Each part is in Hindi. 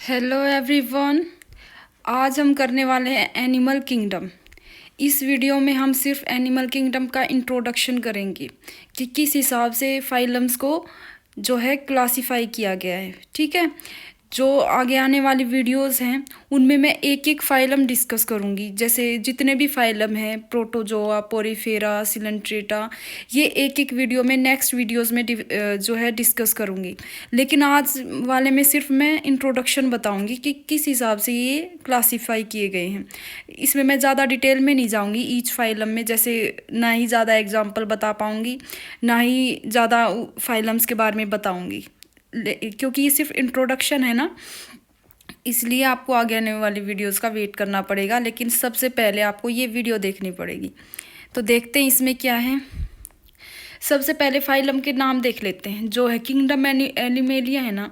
Hello everyone. आज हम करने वाले हैं एनिमल किंगडम। इस वीडियो में हम सिर्फ एनिमल किंगडम का इंट्रोडक्शन करेंगे कि किस हिसाब से फाइलम्स को जो है क्लासिफाई किया गया है। ठीक है, जो आगे आने वाली वीडियोस हैं उनमें मैं एक एक फाइलम डिस्कस करूंगी। जैसे जितने भी फाइलम हैं, प्रोटोजोआ, पोरीफेरा, सिलेंट्रेटा, ये एक एक वीडियो में नेक्स्ट वीडियोस में जो है डिस्कस करूंगी। लेकिन आज वाले में सिर्फ मैं इंट्रोडक्शन बताऊंगी कि किस हिसाब से ये क्लासीफाई किए गए हैं। इसमें मैं ज़्यादा डिटेल में नहीं जाऊंगी ईच फाइलम में, जैसे ना ही ज़्यादा एग्जांपल बता पाऊंगी, ना ही ज़्यादा फाइलम्स के बारे में बताऊंगी, क्योंकि ये सिर्फ इंट्रोडक्शन है ना, इसलिए आपको आगे आने वाली वीडियोस का वेट करना पड़ेगा। लेकिन सबसे पहले आपको ये वीडियो देखनी पड़ेगी। तो देखते हैं इसमें क्या है। सबसे पहले फाइलम के नाम देख लेते हैं। जो है किंगडम एनिमेलिया है ना,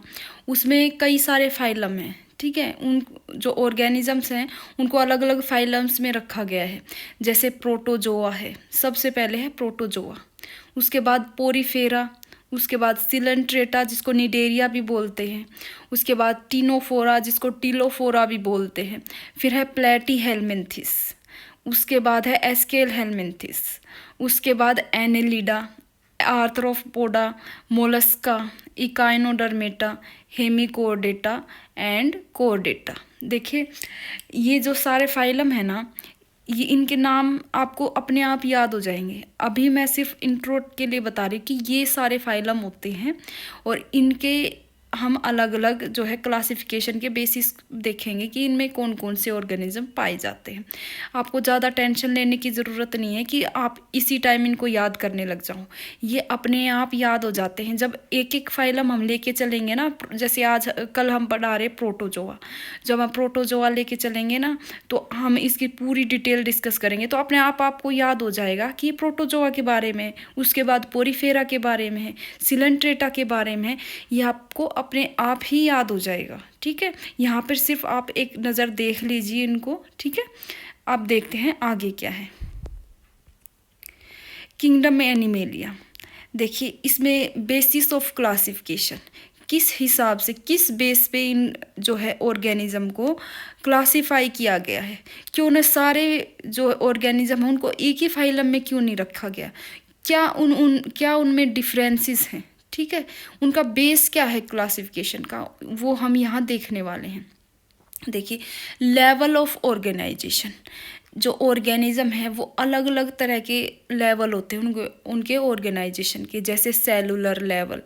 उसमें कई सारे फाइलम हैं। ठीक है, उन जो ऑर्गेनिजम्स हैं उनको अलग अलग फाइलम्स में रखा गया है। जैसे प्रोटोजोआ है, सबसे पहले है प्रोटोजोआ, उसके बाद पोरीफेरा, उसके बाद सिलेंट्रेटा जिसको निडेरिया भी बोलते हैं, उसके बाद टीनोफोरा जिसको टीलोफोरा भी बोलते हैं, फिर है प्लेटी हेलमिंथिस, उसके बाद है एस्केल हेलमिंथिस, उसके बाद Annelida, Arthropoda, Mollusca, Echinodermata, Hemichordata and कोडेटा। देखिए, ये जो सारे फाइलम है ना, ये इनके नाम आपको अपने आप याद हो जाएंगे। अभी मैं सिर्फ इंट्रो के लिए बता रही कि ये सारे फाइलम होते हैं और इनके हम अलग अलग जो है क्लासिफिकेशन के बेसिस देखेंगे कि इनमें कौन कौन से ऑर्गेनिज्म पाए जाते हैं। आपको ज़्यादा टेंशन लेने की ज़रूरत नहीं है कि आप इसी टाइम इनको याद करने लग जाओ। ये अपने आप याद हो जाते हैं जब एक एक फाइलम हम लेके चलेंगे ना। जैसे आज कल हम पढ़ा रहे प्रोटोजोआ, जब हम प्रोटोजोआ लेके चलेंगे ना तो हम इसकी पूरी डिटेल डिस्कस करेंगे, तो अपने आप आपको याद हो जाएगा कि प्रोटोजोआ के बारे में, उसके बाद पोरीफेरा के बारे में है, सिलेंट्रेटा के बारे में है। ये आपको अपने आप ही याद हो जाएगा। ठीक है, यहाँ पर सिर्फ आप एक नज़र देख लीजिए इनको। ठीक है, अब देखते हैं आगे क्या है। किंगडम एनिमेलिया, देखिए इसमें बेसिस ऑफ क्लासिफिकेशन, किस हिसाब से, किस बेस पे इन जो है ऑर्गेनिज्म को क्लासिफाई किया गया है। क्यों ना सारे जो ऑर्गेनिज्म हैं उनको एक ही फाइलम में क्यों नहीं रखा गया, क्या उनमें डिफरेंसेस हैं। ठीक है, उनका बेस क्या है क्लासिफिकेशन का, वो हम यहाँ देखने वाले हैं। देखिए, लेवल ऑफ ऑर्गेनाइजेशन, जो ऑर्गेनिज्म है वो अलग अलग तरह के लेवल होते हैं उनके ऑर्गेनाइजेशन के। जैसे cellular level,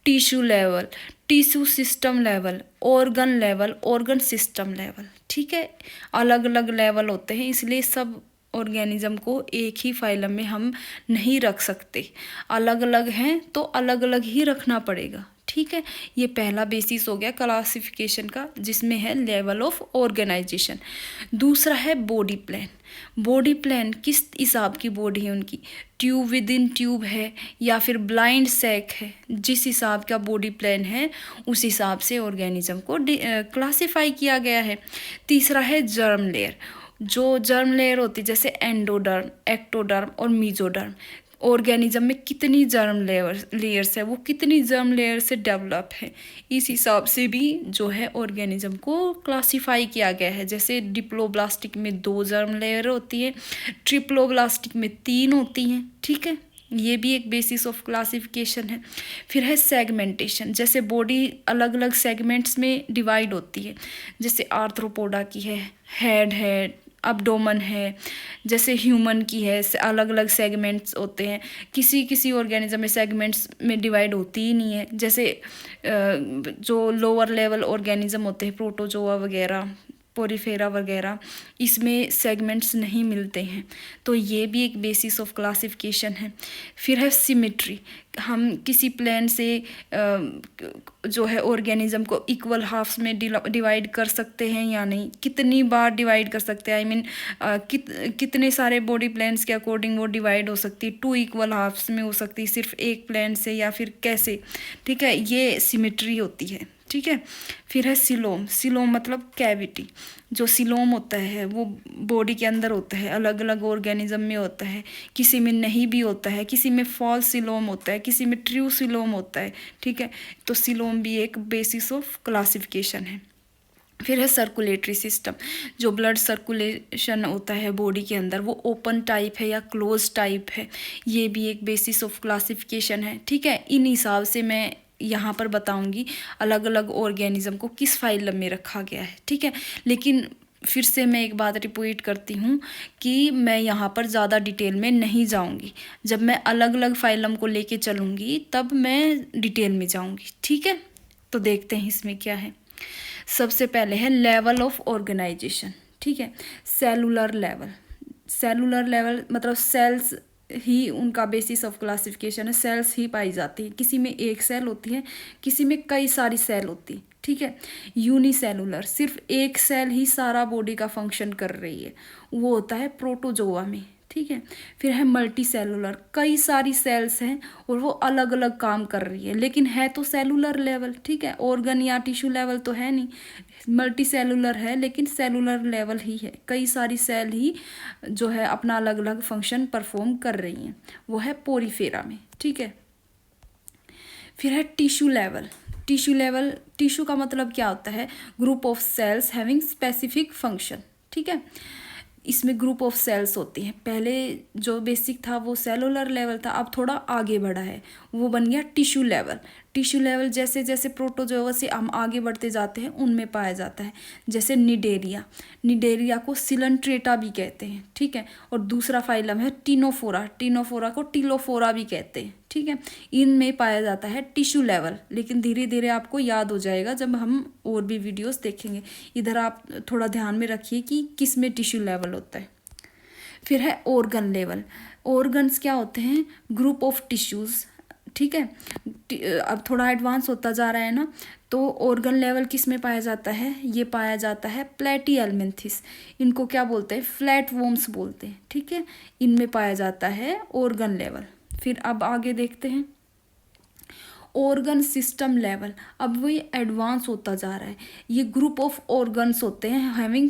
tissue level, tissue system level, organ level, organ system level. ठीक है, अलग अलग लेवल होते हैं, इसलिए सब ऑर्गेनिज्म को एक ही फाइलम में हम नहीं रख सकते। अलग अलग हैं तो अलग अलग ही रखना पड़ेगा। ठीक है, ये पहला बेसिस हो गया क्लासिफिकेशन का, जिसमें है लेवल ऑफ ऑर्गेनाइजेशन। दूसरा है बॉडी प्लान। बॉडी प्लान किस हिसाब की बॉडी है उनकी, ट्यूब विद इन ट्यूब है या फिर ब्लाइंड सैक है, जिस हिसाब का बॉडी प्लान है उस हिसाब से ऑर्गेनिज्म को क्लासिफाई किया गया है। तीसरा है जर्म लेयर। जो जर्म लेयर होती है जैसे एंडोडर्म, एक्टोडर्म और मीजोडर्म, ऑर्गेनिज्म में कितनी जर्म लेयर्स है, वो कितनी जर्म लेयर से डेवलप है, इस हिसाब से भी जो है ऑर्गेनिज्म को क्लासिफाई किया गया है। जैसे डिप्लोब्लास्टिक में 2 जर्म लेयर होती है, ट्रिप्लोब्लास्टिक में 3 होती हैं। ठीक है, ये भी एक बेसिस ऑफ क्लासिफिकेशन है। फिर है सेगमेंटेशन, जैसे बॉडी अलग अलग सेगमेंट्स में डिवाइड होती है। जैसे आर्थ्रोपोडा की है, हेड है, अब्डोमन है, जैसे ह्यूमन की है, अलग अलग सेगमेंट्स होते हैं। किसी किसी ऑर्गेनिज्म में सेगमेंट्स में डिवाइड होती ही नहीं है। जैसे जो लोअर लेवल ऑर्गेनिज्म होते हैं, प्रोटोजोआ वगैरह, पोरीफेरा वगैरह, इसमें सेगमेंट्स नहीं मिलते हैं, तो ये भी एक बेसिस ऑफ क्लासिफिकेशन है। फिर है सिमेट्री, हम किसी प्लेन से जो है ऑर्गेनिज्म को इक्वल हाफ्स में डिवाइड कर सकते हैं या नहीं, कितनी बार डिवाइड कर सकते हैं, आई मीन कितने सारे बॉडी प्लेन्स के अकॉर्डिंग वो डिवाइड हो सकती है, 2 इक्वल हाफ्स में हो सकती है सिर्फ एक प्लेन से या फिर कैसे। ठीक है, ये सिमेट्री होती है। ठीक है, फिर है सिलोम। सिलोम मतलब कैविटी। जो सिलोम होता है वो बॉडी के अंदर होता है, अलग अलग ऑर्गेनिज्म में होता है, किसी में नहीं भी होता है, किसी में फॉल्स सिलोम होता है, किसी में ट्रू सिलोम होता है। ठीक है, तो सिलोम भी एक बेसिस ऑफ क्लासिफिकेशन है। फिर है सर्कुलेटरी सिस्टम, जो ब्लड सर्कुलेशन होता है बॉडी के अंदर वो ओपन टाइप है या क्लोज टाइप है, ये भी एक बेसिस ऑफ क्लासिफिकेशन है। ठीक है, इन हिसाब से मैं यहाँ पर बताऊँगी अलग अलग ऑर्गेनिज्म को किस फाइलम में रखा गया है। ठीक है, लेकिन फिर से मैं एक बात रिपीट करती हूँ कि मैं यहाँ पर ज़्यादा डिटेल में नहीं जाऊँगी। जब मैं अलग अलग फाइलम को लेके चलूँगी तब मैं डिटेल में जाऊँगी। ठीक है, तो देखते हैं इसमें क्या है। सबसे पहले है लेवल ऑफ ऑर्गेनाइजेशन। ठीक है, सेलुलर लेवल। सेलुलर लेवल मतलब सेल्स ही उनका बेसिस ऑफ क्लासिफिकेशन है, सेल्स ही पाई जाती है। किसी में एक सेल होती है, किसी में कई सारी सेल होती है। ठीक है, यूनिसेलुलर, सिर्फ एक सेल ही सारा बॉडी का फंक्शन कर रही है, वो होता है प्रोटोजोआ में। ठीक है, फिर है मल्टी सेलुलर, कई सारी सेल्स हैं और वो अलग अलग काम कर रही है, लेकिन है तो सेलुलर लेवल। ठीक है, ऑर्गन या टिश्यू लेवल तो है नहीं, मल्टी सेलुलर है लेकिन सेलुलर लेवल ही है, कई सारी सेल ही जो है अपना अलग अलग फंक्शन परफॉर्म कर रही हैं, वो है पोरीफेरा में। ठीक है, फिर है tissue level. Tissue level, tissue का मतलब क्या होता है, group of sales having specific function. ठीक है, इसमें ग्रुप ऑफ सेल्स होती हैं। पहले जो बेसिक था वो सेलुलर लेवल था, अब थोड़ा आगे बढ़ा है, वो बन गया टिश्यू लेवल। टिश्यू लेवल जैसे जैसे प्रोटोजोआ से हम आगे बढ़ते जाते हैं उनमें पाया जाता है, जैसे निडेरिया। निडेरिया को सिलेंट्रेटा भी कहते हैं। ठीक है, और दूसरा फाइलम है टिनोफोरा, टिनोफोरा को टिलोफोरा भी कहते हैं। ठीक है, इनमें पाया जाता है टिश्यू लेवल, लेकिन धीरे धीरे आपको याद हो जाएगा जब हम और भी वीडियोस देखेंगे। इधर आप थोड़ा ध्यान में रखिए कि किस में टिश्यू लेवल होता है। फिर है ऑर्गन लेवल। ऑर्गन्स क्या होते हैं, ग्रुप ऑफ टिश्यूज़। ठीक है, अब थोड़ा एडवांस होता जा रहा है ना, तो ऑर्गन लेवल किस में पाया जाता है, ये पाया जाता है प्लेटीहेल्मिन्थिस, इनको क्या बोलते हैं, फ्लैट वॉर्म्स बोलते हैं। ठीक है, इनमें पाया जाता है ऑर्गन लेवल। फिर अब आगे देखते हैं ऑर्गन सिस्टम लेवल। अब वो एडवांस होता जा रहा है, ये ग्रुप ऑफ ऑर्गन्स होते हैं हैविंग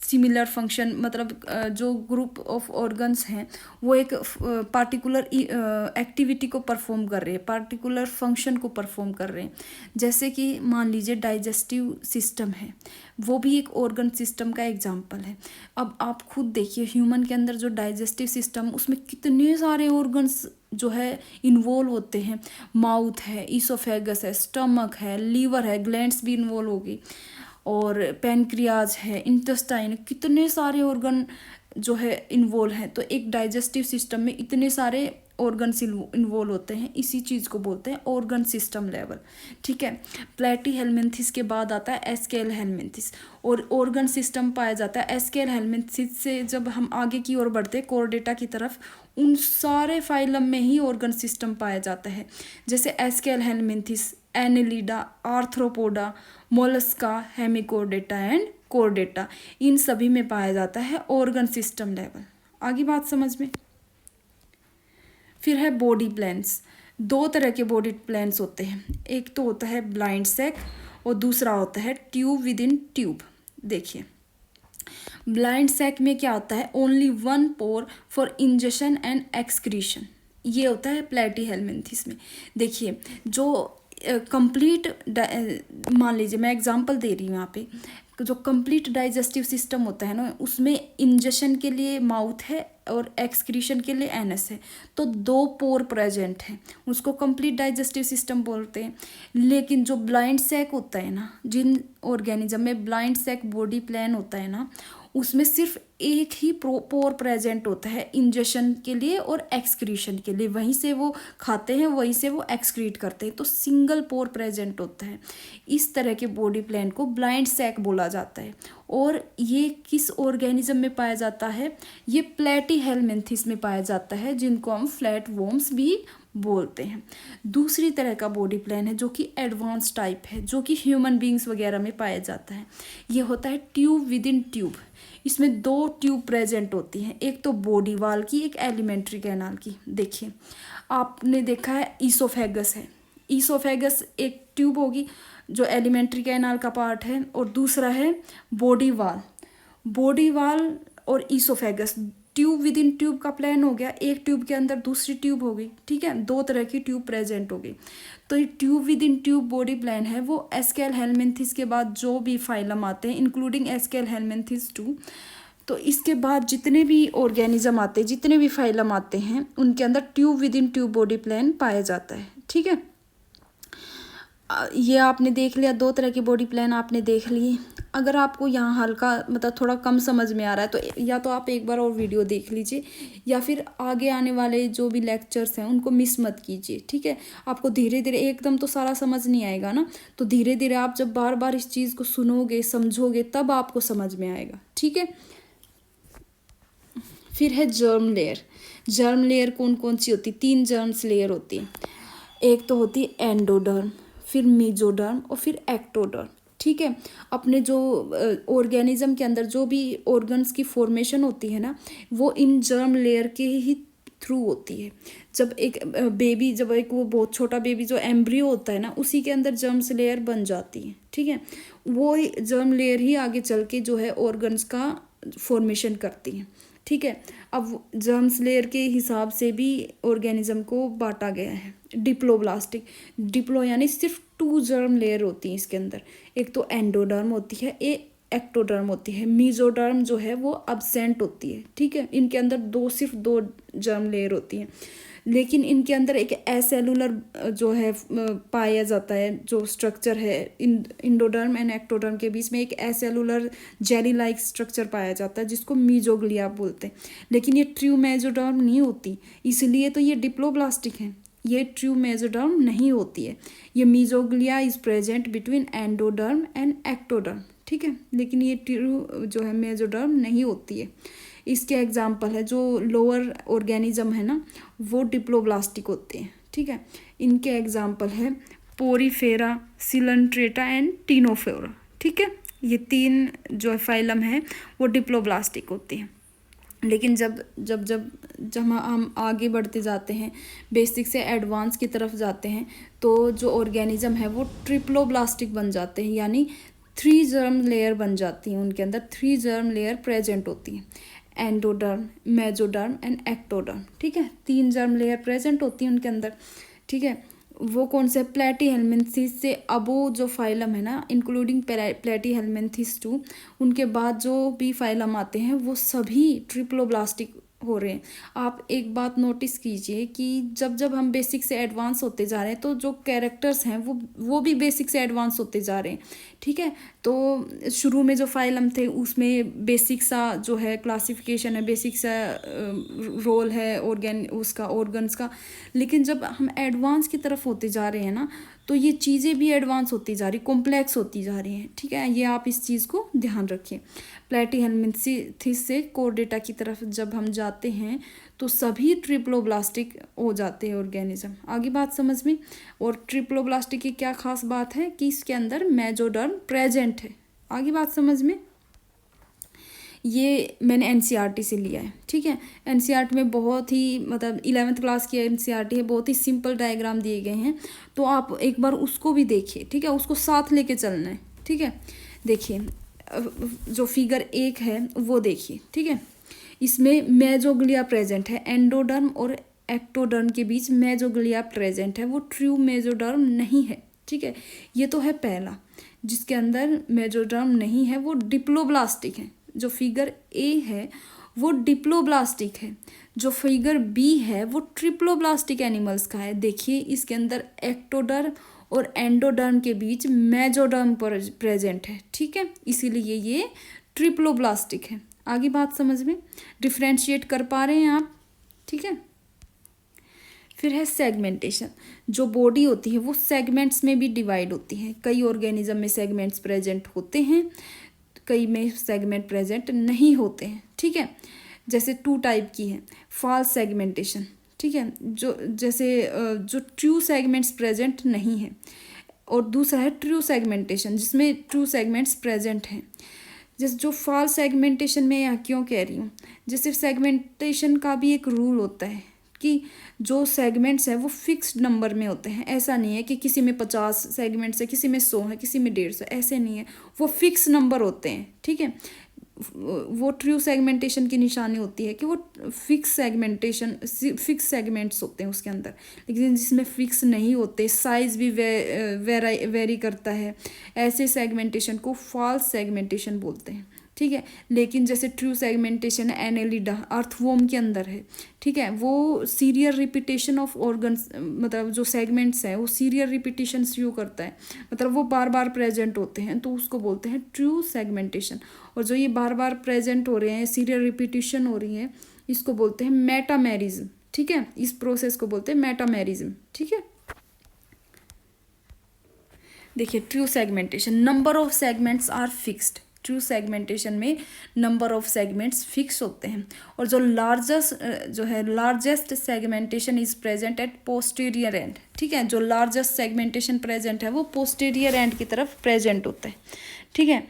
सिमिलर फंक्शन, मतलब जो ग्रुप ऑफ ऑर्गन्स हैं वो एक पार्टिकुलर एक्टिविटी को परफॉर्म कर रहे हैं, पार्टिकुलर फंक्शन को परफॉर्म कर रहे हैं। जैसे कि मान लीजिए डाइजेस्टिव सिस्टम है, वो भी एक ऑर्गन सिस्टम का एग्जाम्पल है। अब आप खुद देखिए ह्यूमन के अंदर जो डाइजेस्टिव सिस्टम, उसमें कितने सारे ऑर्गन्स जो है इन्वॉल्व होते हैं। माउथ है, ईसोफेगस है, स्टमक है, लीवर है, ग्लैंड्स भी इन्वॉल्व होगी, और पैनक्रियाज है, इंटेस्टाइन, कितने सारे ऑर्गन जो है इन्वॉल्व हैं। तो एक डाइजेस्टिव सिस्टम में इतने सारे ऑर्गन्स इन्वॉल्व होते हैं, इसी चीज़ को बोलते हैं ऑर्गन सिस्टम लेवल। ठीक है, प्लेटीहेल्मिन्थिस के बाद आता है एस्केलेहेल्मिन्थिस, और ऑर्गन सिस्टम पाया जाता है एस्केलेहेल्मिन्थिस से। जब हम आगे की ओर बढ़ते हैं कोर्डेटा की तरफ, उन सारे फाइलम में ही ऑर्गन सिस्टम पाया जाता है, जैसे Aschelminthes, Annelida, Arthropoda, Mollusca, Hemichordata and Chordata, इन सभी में पाया जाता है ऑर्गन सिस्टम लेवल। आगे बात समझ में। फिर है बॉडी प्लान्स। दो तरह के बॉडी प्लान्स होते हैं, एक तो होता है ब्लाइंड सैक और दूसरा होता है ट्यूब विद इन ट्यूब। देखिए ब्लाइंड सैक में क्या होता है, only one pore for injection and excretion, ये होता है प्लेटीहेल्मिन्थिस में। देखिए जो कंप्लीट, मान लीजिए मैं एग्जांपल दे रही हूँ यहाँ पे, जो कंप्लीट डाइजेस्टिव सिस्टम होता है ना, उसमें इंजेक्शन के लिए माउथ है और एक्सक्रीशन के लिए एनस है, तो दो पोर प्रेजेंट हैं, उसको कंप्लीट डाइजेस्टिव सिस्टम बोलते हैं। लेकिन जो ब्लाइंड सैक होता है ना, जिन ऑर्गेनिज्म में ब्लाइंड सैक बॉडी प्लान होता है ना, उसमें सिर्फ एक ही पोर प्रेजेंट होता है इंजेक्शन के लिए और एक्सक्रीशन के लिए, वहीं से वो खाते हैं, वहीं से वो एक्सक्रीट करते हैं, तो सिंगल पोर प्रेजेंट होता है। इस तरह के बॉडी प्लान को ब्लाइंड सैक बोला जाता है। और ये किस ऑर्गेनिज्म में पाया जाता है, ये प्लेटीहेल्मिन्थिस में पाया जाता है, जिनको हम फ्लैट वॉर्म्स भी बोलते हैं। दूसरी तरह का बॉडी प्लान है जो कि एडवांस टाइप है, जो कि ह्यूमन बींग्स वगैरह में पाया जाता है। ये होता है ट्यूब विद इन ट्यूब। इसमें दो ट्यूब प्रेजेंट होती हैं, एक तो बॉडी वाल की, एक एलिमेंट्री कैनाल की। देखिए आपने देखा है ईसोफेगस है, ईसोफेगस एक ट्यूब होगी जो एलिमेंट्री कैनाल का पार्ट है, और दूसरा है बॉडी वाल। बॉडी वाल और oesophagus tube within tube का प्लान हो गया, एक ट्यूब के अंदर दूसरी ट्यूब हो गई, ठीक है, दो तरह की ट्यूब प्रेजेंट हो गई। तो ये tube within tube body plan है वो एस्केल हेलमिंथिस के बाद जो भी फाइलम आते हैं इंक्लूडिंग एस्केल हेलमिंथिस टू, तो इसके बाद जितने भी ऑर्गेनिज्म आते हैं, जितने भी फाइलम आते हैं, उनके अंदर tube within tube body plan पाया जाता है, ठीक है। ये आपने देख लिया, दो तरह की बॉडी प्लान आपने देख लिए। अगर आपको यहाँ हल्का मतलब थोड़ा कम समझ में आ रहा है तो या तो आप एक बार और वीडियो देख लीजिए, या फिर आगे आने वाले जो भी लेक्चर्स हैं उनको मिस मत कीजिए, ठीक है। आपको धीरे धीरे, एकदम तो सारा समझ नहीं आएगा ना, तो धीरे धीरे आप जब बार बार इस चीज़ को सुनोगे, समझोगे, तब आपको समझ में आएगा, ठीक है। फिर है जर्म लेयर। जर्म लेयर कौन कौन सी होती? 3 जर्म्स लेयर होती है। एक तो होती है एंडोडर्म, फिर मेसोडर्म और फिर एक्टोडर्म, ठीक है। अपने जो ऑर्गेनिज्म के अंदर जो भी ऑर्गन्स की फॉर्मेशन होती है ना, वो इन जर्म लेयर के ही थ्रू होती है। जब एक बेबी, जब एक वो बहुत छोटा बेबी जो एम्ब्रियो होता है ना, उसी के अंदर जर्म्स लेयर बन जाती है, ठीक है। वो जर्म लेयर ही आगे चल के जो है ऑर्गन्स का फॉर्मेशन करती है, ठीक है। अब जर्म्स लेयर के हिसाब से भी ऑर्गेनिज्म को बांटा गया है। डिप्लोब्लास्टिक, डिप्लो यानी सिर्फ 2 जर्म लेयर होती हैं इसके अंदर, एक तो एंडोडर्म होती है, एक एक्टोडर्म होती है। मेसोडर्म जो है वो अब्सेंट होती है, ठीक है। इनके अंदर सिर्फ 2 जर्म लेयर होती हैं, लेकिन इनके अंदर एक एसेलुलर जो है पाया जाता है, जो स्ट्रक्चर है इंडोडर्म एंड एक्टोडर्म के बीच में एक एसेलुलर जेली लाइक स्ट्रक्चर पाया जाता है जिसको मीजोग्लिया बोलते हैं। लेकिन ये ट्रू मेसोडर्म नहीं होती, इसलिए तो ये डिप्लोब्लास्टिक है। ये ट्रू मेसोडर्म नहीं होती है। ये mesoglea is present between endoderm and ectoderm, ठीक है, लेकिन ये ट्रू जो है मेसोडर्म नहीं होती है। इसके एग्जाम्पल है जो लोअर ऑर्गेनिज्म है ना, वो डिप्लोब्लास्टिक होते हैं, ठीक है। इनके एग्जाम्पल है पोरीफेरा, सिलेंट्रेटा एंड टीनोफोरा, ठीक है। ये 3 जो फाइलम है वो डिप्लोब्लास्टिक होती हैं। लेकिन जब जब जब जब हम आगे बढ़ते जाते हैं, बेसिक से एडवांस की तरफ जाते हैं, तो जो ऑर्गेनिज्म है वो ट्रिप्लोब्लास्टिक बन जाते हैं, यानी 3 जर्म लेयर बन जाती हैं। उनके अंदर 3 जर्म लेयर प्रेजेंट होती हैं, एंडोडर्म, मेसोडर्म एंड एक्टोडर्म, ठीक है। 3 जर्म लेयर प्रेजेंट होती हैं उनके अंदर, ठीक है। वो कौन से? प्लेटीहेल्मिन्थेस से अबो जो फाइलम है ना, इंक्लूडिंग प्लेटीहेल्मिन्थेस टू, उनके बाद जो भी फाइलम आते हैं वो सभी ट्रिप्लोब्लास्टिक हो रहे हैं। आप एक बात नोटिस कीजिए कि जब जब हम बेसिक से एडवांस होते जा रहे हैं, तो जो कैरेक्टर्स हैं वो भी बेसिक से एडवांस होते जा रहे हैं, ठीक है। तो शुरू में जो फाइलम थे उसमें बेसिक सा जो है क्लासिफिकेशन है, बेसिक सा रोल है ऑर्गन्स का। लेकिन जब हम एडवांस की तरफ होते जा रहे हैं ना, तो ये चीज़ें भी एडवांस होती जा रही, कॉम्प्लेक्स होती जा रही हैं, ठीक है। ये आप इस चीज़ को ध्यान रखें। प्लेटीहेल्मिन्थेस से कोर्डेटा की तरफ जब हम जाते हैं तो सभी ट्रिप्लोब्लास्टिक हो जाते हैं ऑर्गेनिज्म। आगे बात समझ में। और ट्रिप्लोब्लास्टिक की क्या खास बात है कि इसके अंदर मेसोडर्म प्रेजेंट है। आगे बात समझ में। ये मैंने एनसीईआरटी से लिया है, ठीक है। एनसीईआरटी में बहुत ही मतलब 11th क्लास की एनसीईआरटी है, बहुत ही सिंपल डायग्राम दिए गए हैं, तो आप एक बार उसको भी देखिए, ठीक है। उसको साथ लेके चलना है, ठीक है। देखिए जो फिगर 1 है वो देखिए, ठीक है। इसमें मेसोग्लिया प्रेजेंट है, एंडोडर्म और एक्टोडर्म के बीच मेसोग्लिया प्रेजेंट है, वो ट्रू मेसोडर्म नहीं है, ठीक है। ये तो है पहला, जिसके अंदर मेसोडर्म नहीं है, वो डिप्लोब्लास्टिक है। जो फिगर ए है वो डिप्लोब्लास्टिक है, जो फिगर बी है वो ट्रिप्लोब्लास्टिक एनिमल्स का है। देखिए इसके अंदर एक्टोडर्म और एंडोडर्म के बीच मेसोडर्म प्रेजेंट है, ठीक है, इसीलिए ये ट्रिप्लोब्लास्टिक है। आगे बात समझ में, डिफ्रेंशिएट कर पा रहे हैं आप, ठीक है। फिर है सेगमेंटेशन। जो बॉडी होती है वो सेगमेंट्स में भी डिवाइड होती है। कई ऑर्गेनिज्म में सेगमेंट्स प्रेजेंट होते हैं, कई में सेगमेंट प्रेजेंट नहीं होते हैं, ठीक है। जैसे 2 टाइप की है, फॉल्स सेगमेंटेशन, ठीक है, जो ट्रू सेगमेंट्स प्रेजेंट नहीं है, और दूसरा है ट्रू सेगमेंटेशन जिसमें ट्रू सेगमेंट्स प्रेजेंट हैं। जैसे जो फॉल्स सेगमेंटेशन में यहाँ क्यों कह रही हूँ, जैसे सेगमेंटेशन का भी एक रूल होता है कि जो सेगमेंट्स हैं वो फिक्स्ड नंबर में होते हैं। ऐसा नहीं है कि किसी में 50 सेगमेंट्स है, किसी में 100 है, किसी में 150, ऐसे नहीं है, वो फिक्स नंबर होते हैं, ठीक है। वो ट्रू सेगमेंटेशन की निशानी होती है कि वो फिक्स सेगमेंट्स होते हैं उसके अंदर। लेकिन जिसमें फिक्स नहीं होते, साइज भी वेरी करता है, ऐसे सेगमेंटेशन को फॉल्स सेगमेंटेशन बोलते हैं। ठीक है, लेकिन जैसे ट्रू सेगमेंटेशन एनेलिडा अर्थवॉर्म के अंदर है। ठीक है, वो सीरियल रिपीटेशन ऑफ ऑर्गन्स, मतलब जो सेगमेंट्स है वो सीरियल रिपीटेशन शो करता है, मतलब वो बार बार प्रेजेंट होते हैं, तो उसको बोलते हैं ट्रू सेगमेंटेशन। और जो ये बार बार प्रेजेंट हो रहे हैं, सीरियल रिपीटेशन हो रही है, इसको बोलते हैं मेटामेरिज्म। ठीक है, इस प्रोसेस को बोलते हैं मेटामेरिज्म। ठीक है, देखिए true segmentation, number of segments are fixed. True segmentation में नंबर ऑफ सेगमेंट्स फिक्स होते हैं, और जो largest segmentation is present at posterior end. ठीक है, जो लार्जेस्ट सेगमेंटेशन प्रेजेंट है वो पोस्टीरियर एंड की तरफ प्रेजेंट होता है। ठीक है,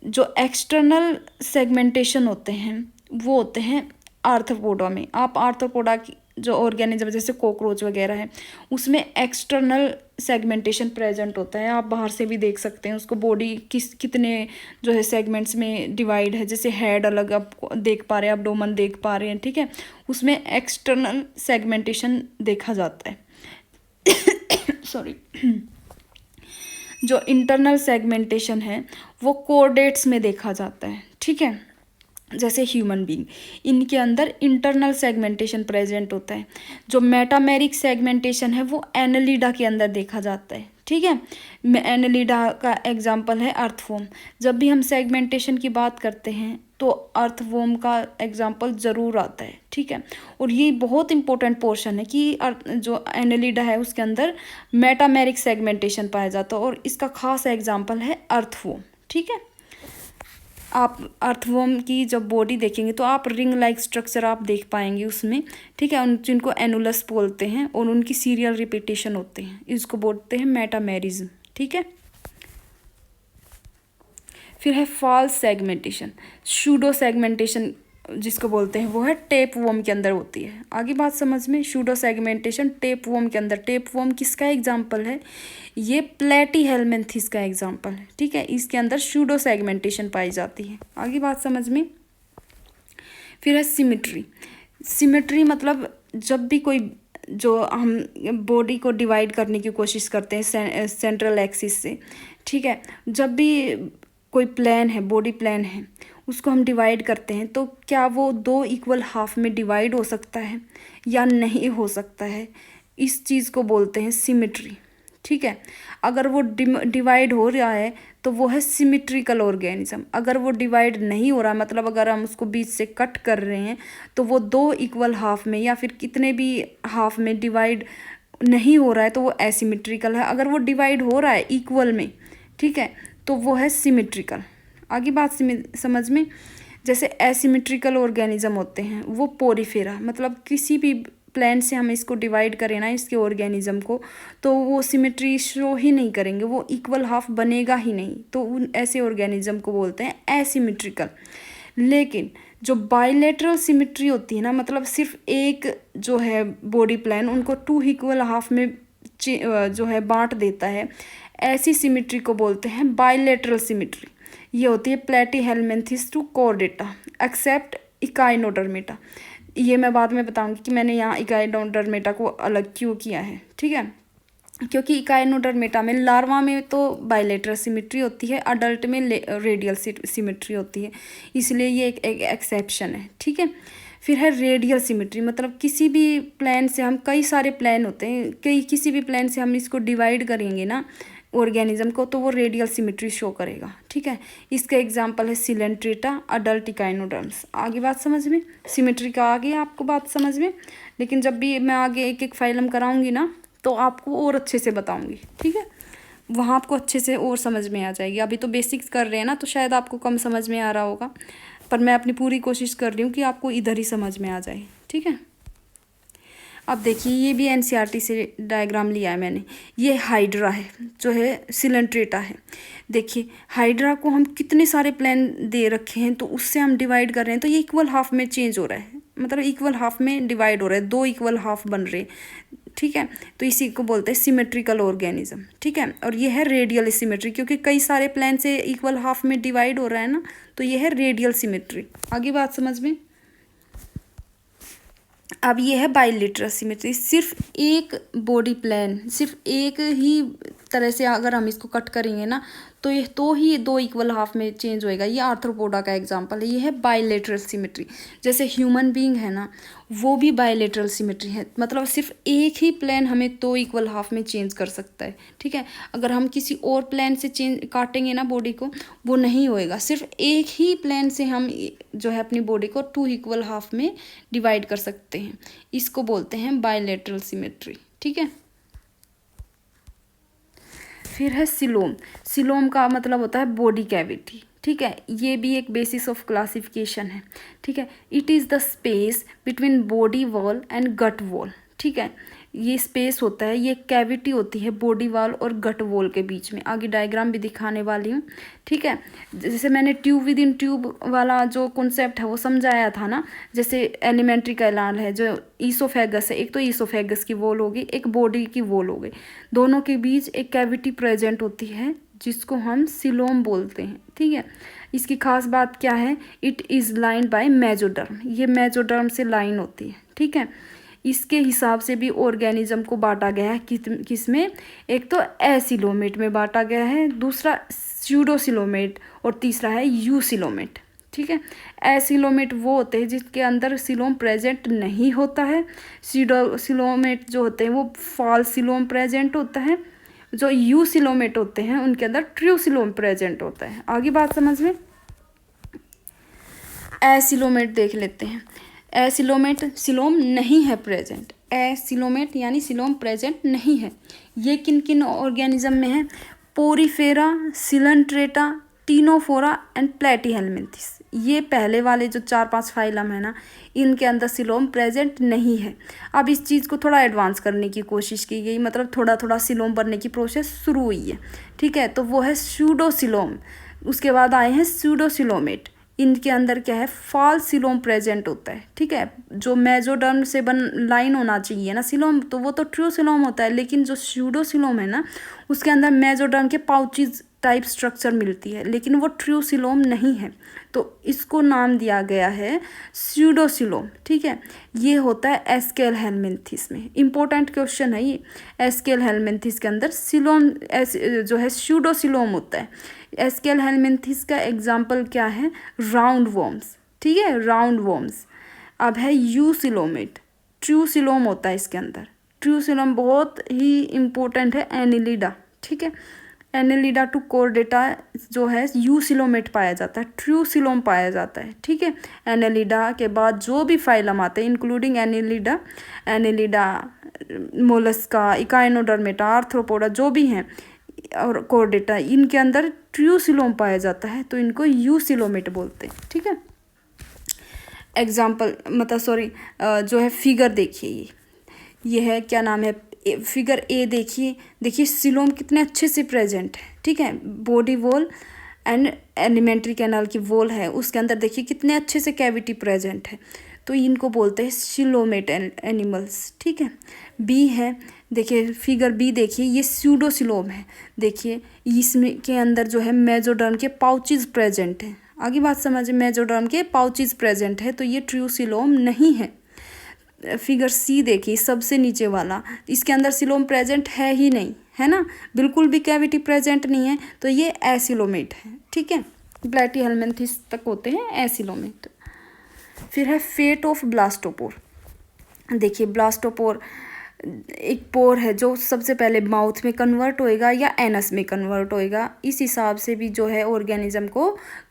जो एक्सटर्नल सेगमेंटेशन होते हैं वो होते हैं आर्थ्रोपोडा में। आप आर्थ्रोपोडा की जो ऑर्गेनिज्म जैसे कॉकरोच वगैरह है उसमें एक्सटर्नल सेगमेंटेशन प्रेजेंट होता है। आप बाहर से भी देख सकते हैं उसको, बॉडी कितने जो है सेगमेंट्स में डिवाइड है, जैसे हेड अलग आप देख पा रहे हैं, एब्डोमेन देख पा रहे हैं। ठीक है, उसमें एक्सटर्नल सेगमेंटेशन देखा जाता है। सॉरी। जो इंटरनल सेगमेंटेशन है वो कोर्डेट्स में देखा जाता है। ठीक है, जैसे ह्यूमन बीइंग, इनके अंदर इंटरनल सेगमेंटेशन प्रेजेंट होता है। जो मेटामेरिक सेगमेंटेशन है वो एनालिडा के अंदर देखा जाता है। ठीक है, एनालिडा का एग्जाम्पल है अर्थवॉर्म। जब भी हम सेगमेंटेशन की बात करते हैं तो अर्थवॉर्म का एग्जाम्पल ज़रूर आता है। ठीक है, और ये बहुत इंपॉर्टेंट पोर्शन है कि जो एनालिडा है उसके अंदर मेटामेरिक सेगमेंटेशन पाया जाता है, और इसका खास एग्जाम्पल है अर्थवॉर्म। ठीक है, आप अर्थवॉर्म की जब बॉडी देखेंगे तो आप रिंग लाइक स्ट्रक्चर आप देख पाएंगे उसमें। ठीक है, उन जिनको एनुलस बोलते हैं, और उनकी सीरियल रिपीटेशन होते हैं, इसको बोलते हैं मेटामेरिज्म। ठीक है, फिर है फॉल्स सेगमेंटेशन। शूडो सेगमेंटेशन जिसको बोलते हैं वो है टेप वॉर्म के अंदर होती है। आगे बात समझ में, शूडो सेगमेंटेशन टेप वॉर्म के अंदर। टेप वॉर्म किसका एग्जाम्पल है? ये प्लेटीहेलमिन्थिस का एग्जाम्पल है। ठीक है, इसके अंदर शूडो सेगमेंटेशन पाई जाती है। आगे बात समझ में, फिर है सिमेट्री। सिमेट्री मतलब जब भी कोई, जो हम बॉडी को डिवाइड करने की कोशिश करते हैं सेंट्रल एक्सिस से। ठीक है, जब भी कोई प्लेन है, बॉडी प्लेन है, उसको हम डिवाइड करते हैं तो क्या वो दो इक्वल हाफ में डिवाइड हो सकता है या नहीं हो सकता है, इस चीज़ को बोलते हैं सिमेट्री। ठीक है, अगर वो डिवाइड हो रहा है तो वो है सिमेट्रिकल ऑर्गेनिज्म। अगर वो डिवाइड नहीं हो रहा, मतलब अगर हम उसको बीच से कट कर रहे हैं तो वो दो इक्वल हाफ में या फिर कितने भी हाफ में डिवाइड नहीं हो रहा है तो वो एसिमेट्रिकल है। अगर वो डिवाइड हो रहा है इक्वल में, ठीक है, तो वो है सिमेट्रिकल। आगे बात समझ में, जैसे एसिमेट्रिकल ऑर्गेनिज्म होते हैं वो पोरीफेरा, मतलब किसी भी प्लांट से हम इसको डिवाइड करें ना, इसके ऑर्गेनिज्म को, तो वो सिमेट्री शो ही नहीं करेंगे, वो इक्वल हाफ बनेगा ही नहीं, तो उन ऐसे ऑर्गेनिज्म को बोलते हैं एसिमेट्रिकल। लेकिन जो बाइलेटरल सिमेट्री होती है ना, मतलब सिर्फ एक जो है बॉडी प्लान उनको टू इक्वल हाफ में जो है बांट देता है, ऐसी सिमेट्री को बोलते हैं बाइलेटरल सिमेट्री। ये होती है प्लेटीहेलमिन्थिस टू कोर्डेटा एक्सेप्ट इकाइनोडर्मेटा। ये मैं बाद में बताऊंगी कि मैंने यहाँ इकाइनोडर्मेटा को अलग क्यों किया है। ठीक है, क्योंकि इकाइनोडर्मेटा में लार्वा में तो बाइलेटरल सिमेट्री होती है, अडल्ट में रेडियल सिमेट्री होती है, इसलिए ये एक एक्सेप्शन है। ठीक है, फिर है रेडियल सिमेट्री, मतलब किसी भी प्लान से हम, कई सारे प्लान होते हैं, किसी भी प्लान से हम इसको डिवाइड करेंगे ना ऑर्गेनिज्म को, तो वो रेडियल सिमेट्री शो करेगा। ठीक है, इसका एग्जांपल है सिलेंट्रेटा, अडल्ट इकाइनोडर्म्स। आगे बात समझ में, सिमेट्री का आगे आपको बात समझ में, लेकिन जब भी मैं आगे एक एक फाइलम कराऊंगी ना तो आपको और अच्छे से बताऊंगी। ठीक है, वहाँ आपको अच्छे से और समझ में आ जाएगी। अभी तो बेसिक्स कर रहे हैं ना, तो शायद आपको कम समझ में आ रहा होगा, पर मैं अपनी पूरी कोशिश कर रही हूँ कि आपको इधर ही समझ में आ जाए। ठीक है, अब देखिए ये भी एनसीईआरटी से डायग्राम लिया है मैंने। ये हाइड्रा है, जो है सिलेंट्रेटा है। देखिए हाइड्रा को हम कितने सारे प्लान दे रखे हैं, तो उससे हम डिवाइड कर रहे हैं, तो ये इक्वल हाफ में चेंज हो रहा है, मतलब इक्वल हाफ में डिवाइड हो रहा है, दो इक्वल हाफ बन रहे हैं। ठीक है। तो इसी को बोलते हैं सिमेट्रिकल ऑर्गेनिज्म, ठीक है। और ये है रेडियल सिमेट्री, क्योंकि कई सारे प्लेन से इक्वल हाफ में डिवाइड हो रहा है ना, तो ये है रेडियल सिमेट्री। आगे बात समझ में। अब ये है बाइलेटरल सिमेट्री, सिर्फ एक बॉडी प्लान, सिर्फ एक ही तरह से अगर हम इसको कट करेंगे ना, तो ये तो ही दो इक्वल हाफ में चेंज होएगा। ये आर्थ्रोपोडा का एग्जांपल है। ये है बाइलेटरल सिमेट्री। जैसे ह्यूमन बीइंग है ना, वो भी बाइलेटरल सिमेट्री है, मतलब सिर्फ एक ही प्लेन हमें दो इक्वल हाफ में चेंज कर सकता है, ठीक है। अगर हम किसी और प्लेन से चेंज काटेंगे ना बॉडी को, वो नहीं होएगा। सिर्फ एक ही प्लेन से हम जो है अपनी बॉडी को टू इक्वल हाफ में डिवाइड कर सकते हैं। इसको बोलते हैं बाइलेटरल सिमेट्री, ठीक है। फिर है सिलोम। सिलोम का मतलब होता है बॉडी कैविटी, ठीक है। ये भी एक बेसिस ऑफ क्लासिफिकेशन है, ठीक है। It is the space between body wall and gut wall, ठीक है। ये स्पेस होता है, ये कैविटी होती है बॉडी वॉल और गट वॉल के बीच में। आगे डायग्राम भी दिखाने वाली हूँ, ठीक है। जैसे मैंने ट्यूब विद इन ट्यूब वाला जो कॉन्सेप्ट है वो समझाया था ना, जैसे एलिमेंट्री कैनाल है जो ईसोफेगस है, एक तो ईसोफेगस की वॉल होगी, एक बॉडी की वॉल हो गई, दोनों के बीच एक कैविटी प्रेजेंट होती है जिसको हम सिलोम बोलते हैं, ठीक है। इसकी खास बात क्या है, it is lined by mesoderm, ये मेजोडर्म से लाइन होती है, ठीक है। इसके हिसाब से भी ऑर्गेनिज्म को बांटा गया है किस में, एक तो एसिलोमेट में बांटा गया है, दूसरा स्यूडोसिलोमेट और तीसरा है यूसिलोमेट, ठीक है। एसिलोमेट वो होते हैं जिसके अंदर सिलोम प्रेजेंट नहीं होता है। स्यूडोसिलोमेट जो होते हैं वो फॉल्स सिलोम प्रेजेंट होता है। जो यूसिलोमेट होते हैं उनके अंदर ट्रू सिलोम प्रेजेंट होता है। आगे बात समझ में। एसिलोमेट देख लेते हैं। एसिलोमेट सिलोम नहीं है प्रेजेंट, एसिलोमेट यानी सिलोम प्रेजेंट नहीं है। ये किन किन ऑर्गेनिज्म में है, पोरीफेरा, सिलेंट्रेटा, टीनोफोरा एंड प्लेटीहेल्मिंथिस। ये पहले वाले जो 4-5 फाइलम है ना, इनके अंदर सिलोम प्रेजेंट नहीं है। अब इस चीज़ को थोड़ा एडवांस करने की कोशिश की गई, मतलब थोड़ा थोड़ा सिलोम बनने की प्रोसेस शुरू हुई है, ठीक है। तो वो है स्यूडोसिलोम, उसके बाद आए हैं स्यूडोसिलोमेट। इनके अंदर क्या है, फॉल्स सिलोम प्रेजेंट होता है, ठीक है। जो मेजोडर्म से लाइन होना चाहिए ना सिलोम, तो वो तो ट्रू सिलोम होता है, लेकिन जो स्यूडोसिलोम है ना, उसके अंदर मेजोडर्म के पाउचेज टाइप स्ट्रक्चर मिलती है, लेकिन वो ट्रू सिलोम नहीं है, तो इसको नाम दिया गया है स्यूडोसिलोम, ठीक है। ये होता है एस्केल हेलमिंथिस में। इंपॉर्टेंट क्वेश्चन है ये। एस्केल हेलमिंथिस के अंदर सिलोम जो है स्यूडोसिलोम होता है। एस्केल हेलमिंथिस का एग्जाम्पल क्या है, राउंड वॉर्म्स, ठीक है, राउंड वॉर्म्स। अब है यूसिलोमेट, ट्रू सिलोम होता है इसके अंदर। ट्रू सिलोम बहुत ही इम्पोर्टेंट है। एनिलिडा, ठीक है, एनिलिडा टू कोर्डेटा जो है यूसिलोमेट पाया जाता है, ट्रू सिलोम पाया जाता है, ठीक है। एनिलिडा के बाद जो भी फाइलम आते हैं including Annelida, Mollusca, Echinodermata, arthropoda जो भी हैं और कोर्डेटा, इनके अंदर ट्रू सिलोम पाया जाता है, तो इनको यूसिलोमेट बोलते हैं, ठीक है। एग्जाम्पल मतलब सॉरी जो है फिगर देखिए, ये है क्या नाम है, फिगर ए देखिए सिलोम कितने अच्छे से प्रेजेंट है, ठीक है। Body wall and alimentary canal की वॉल है, उसके अंदर देखिए कितने अच्छे से कैविटी प्रेजेंट है, तो इनको बोलते हैं सिलोमेट एनिमल्स, ठीक है। बी है, देखिए फिगर बी देखिए, ये स्यूडोसिलोम है। देखिए इसमें के अंदर जो है मेजोडर्म के पाउचेज प्रेजेंट हैं। आगे बात समझिए, मेजोडर्म के पाउचेज प्रेजेंट है, तो ये ट्रू सिलोम नहीं है। फिगर सी देखिए सबसे नीचे वाला, इसके अंदर सिलोम प्रेजेंट है ही नहीं, है ना, बिल्कुल भी कैविटी प्रेजेंट नहीं है, तो ये एसिलोमेट है, ठीक है। प्लेटीहेल्मिंथिस तक होते हैं एसिलोमेट। फिर है फेट ऑफ ब्लास्टोपोर। देखिए ब्लास्टोपोर एक पोर है जो सबसे पहले माउथ में कन्वर्ट होएगा या एनस में कन्वर्ट होएगा। इस हिसाब से भी जो है ऑर्गेनिज्म को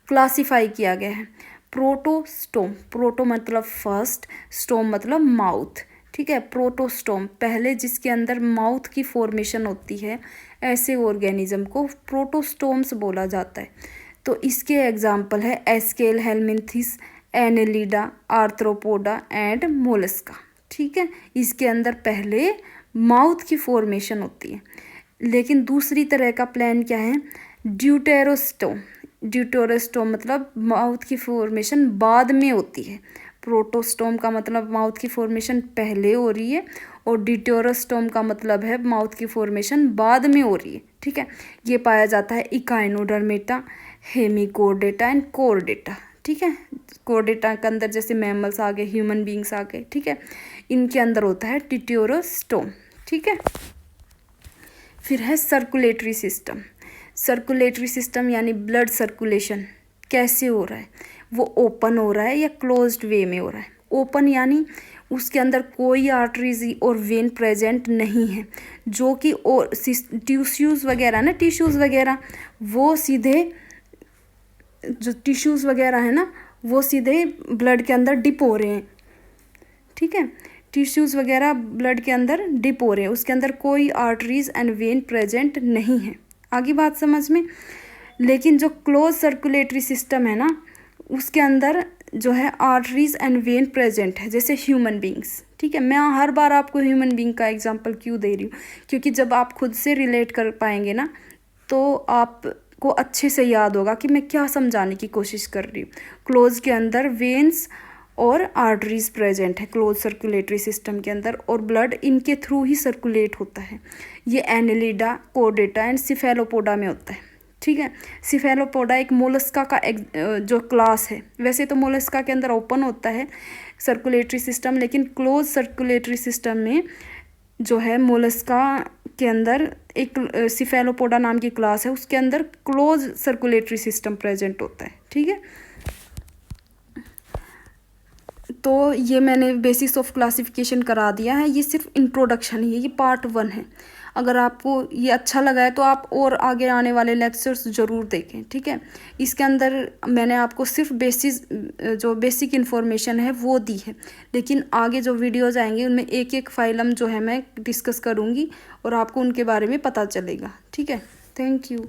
क्लासिफाई किया गया है। प्रोटोस्टोम, प्रोटो मतलब फर्स्ट, स्टोम मतलब माउथ, ठीक है। प्रोटोस्टोम पहले जिसके अंदर माउथ की फॉर्मेशन होती है, ऐसे ऑर्गेनिज्म को प्रोटोस्टोम्स बोला जाता है। तो इसके एग्जाम्पल है SQL helminths, Annelida, arthropoda and Mollusca, ठीक है। इसके अंदर पहले माउथ की फॉर्मेशन होती है। लेकिन दूसरी तरह का प्लान क्या है, ड्यूटेरोस्टोम। ड्यूटेरोस्टोम मतलब माउथ की फॉर्मेशन बाद में होती है। प्रोटोस्टोम का मतलब माउथ की फॉर्मेशन पहले हो रही है, और डिटोरस्टोम का मतलब है माउथ की फॉर्मेशन बाद में हो रही है, ठीक है। ये पाया जाता है इकाइनोडर्मेटा, हेमिकोर्डेटा एंड कोर्डेटा, ठीक है। कोर्डेटा के अंदर जैसे मैमल्स आ गए, ह्यूमन बींग्स आ गए, ठीक है। इनके अंदर होता है डिटोरस्टोम, ठीक है। फिर है सर्कुलेटरी सिस्टम। सर्कुलेटरी सिस्टम यानी ब्लड सर्कुलेशन कैसे हो रहा है, वो ओपन हो रहा है या क्लोज्ड वे में हो रहा है। ओपन यानी उसके अंदर कोई आर्टरीज और वेन प्रेजेंट नहीं है, जो कि और टिश्यूज़ वगैरह ना, टिश्यूज़ वगैरह वो सीधे, जो टिश्यूज़ वगैरह है ना वो सीधे ब्लड के अंदर डिप हो रहे हैं, ठीक है। टिश्यूज़ वगैरह ब्लड के अंदर डिप हो रहे हैं, उसके अंदर कोई आर्टरीज एंड वेन प्रेजेंट नहीं है। आगे बात समझ में। लेकिन जो क्लोज सर्कुलेटरी सिस्टम है ना, उसके अंदर जो है आर्टरीज एंड वेन प्रेजेंट है, जैसे ह्यूमन बींग्स, ठीक है। मैं हर बार आपको ह्यूमन बींग का एग्जांपल क्यों दे रही हूँ, क्योंकि जब आप खुद से रिलेट कर पाएंगे ना तो आपको अच्छे से याद होगा कि मैं क्या समझाने की कोशिश कर रही हूँ। क्लोज के अंदर वेन्स और आर्टरीज प्रेजेंट है क्लोज सर्कुलेटरी सिस्टम के अंदर, और ब्लड इनके थ्रू ही सर्कुलेट होता है। ये एनेलिडा, कोर्डेटा एंड सिफेलोपोडा में होता है, ठीक है। सिफेलोपोडा एक मोलस्का का जो क्लास है। वैसे तो मोलस्का के अंदर ओपन होता है सर्कुलेटरी सिस्टम, लेकिन क्लोज सर्कुलेटरी सिस्टम में जो है मोलस्का के अंदर एक सिफेलोपोडा नाम की क्लास है, उसके अंदर क्लोज सर्कुलेटरी सिस्टम प्रेजेंट होता है, ठीक है। तो ये मैंने बेसिस ऑफ क्लासिफिकेशन करा दिया है, ये सिर्फ इंट्रोडक्शन ही है, ये पार्ट 1 है। अगर आपको ये अच्छा लगा है तो आप और आगे आने वाले लेक्चर्स ज़रूर देखें, ठीक है। इसके अंदर मैंने आपको सिर्फ जो बेसिक इन्फॉर्मेशन है वो दी है, लेकिन आगे जो वीडियोज़ आएंगे उनमें एक एक फाइलम जो है मैं डिस्कस करूँगी और आपको उनके बारे में पता चलेगा, ठीक है। Thank you.